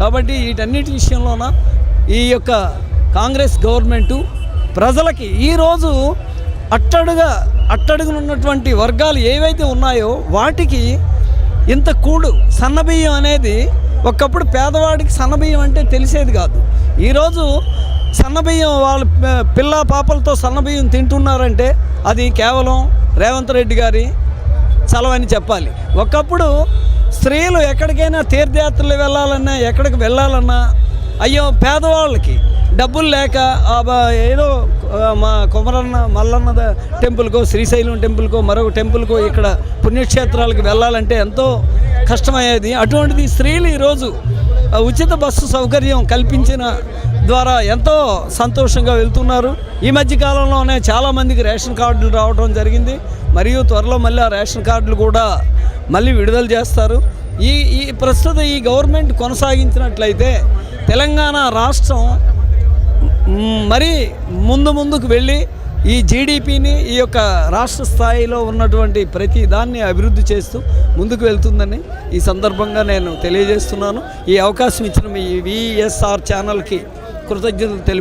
కాబట్టి వీటన్నిటి విషయంలోన ఈ యొక్క కాంగ్రెస్ గవర్నమెంటు ప్రజలకి ఈరోజు అట్టడుగునున్నటువంటి వర్గాలు ఏవైతే ఉన్నాయో వాటికి ఇంత కూడు సన్నబియ్యం అనేది ఒకప్పుడు పేదవాడికి సన్నబియ్యం అంటే తెలిసేది కాదు. ఈరోజు సన్నబియ్యం వాళ్ళ పిల్ల పాపలతో సన్నబియ్యం తింటున్నారంటే అది కేవలం రేవంత్ రెడ్డి గారి చలవని చెప్పాలి. ఒకప్పుడు స్త్రీలు ఎక్కడికైనా తీర్థయాత్రలు వెళ్ళాలన్నా ఎక్కడికి వెళ్ళాలన్నా అయ్యో పేదవాళ్ళకి డబ్బులు లేక ఏదో మా కొమరన్న మల్లన్న టెంపుల్కో శ్రీశైలం టెంపుల్కో మరొక టెంపుల్కో ఇక్కడ పుణ్యక్షేత్రాలకు వెళ్ళాలంటే ఎంతో కష్టమయ్యేది. అటువంటిది స్త్రీలు ఈరోజు ఉచిత బస్సు సౌకర్యం కల్పించిన ద్వారా ఎంతో సంతోషంగా వెళ్తున్నారు. ఈ మధ్యకాలంలోనే చాలామందికి రేషన్ కార్డులు రావడం జరిగింది. మరియు త్వరలో మళ్ళీ ఆ రేషన్ కార్డులు కూడా మళ్ళీ విడుదల చేస్తారు. ఈ ప్రస్తుత ఈ గవర్నమెంట్ కొనసాగించినట్లయితే తెలంగాణ రాష్ట్రం మరీ ముందుకు వెళ్ళి ఈ జీడిపిని ఈ యొక్క రాష్ట్ర స్థాయిలో ఉన్నటువంటి ప్రతి దాన్ని అభివృద్ధి చేస్తూ ముందుకు వెళ్తుందని ఈ సందర్భంగా నేను తెలియజేస్తున్నాను. ఈ అవకాశం ఇచ్చిన మీ VSR ఛానల్కి కృతజ్ఞతలు తెలుపు.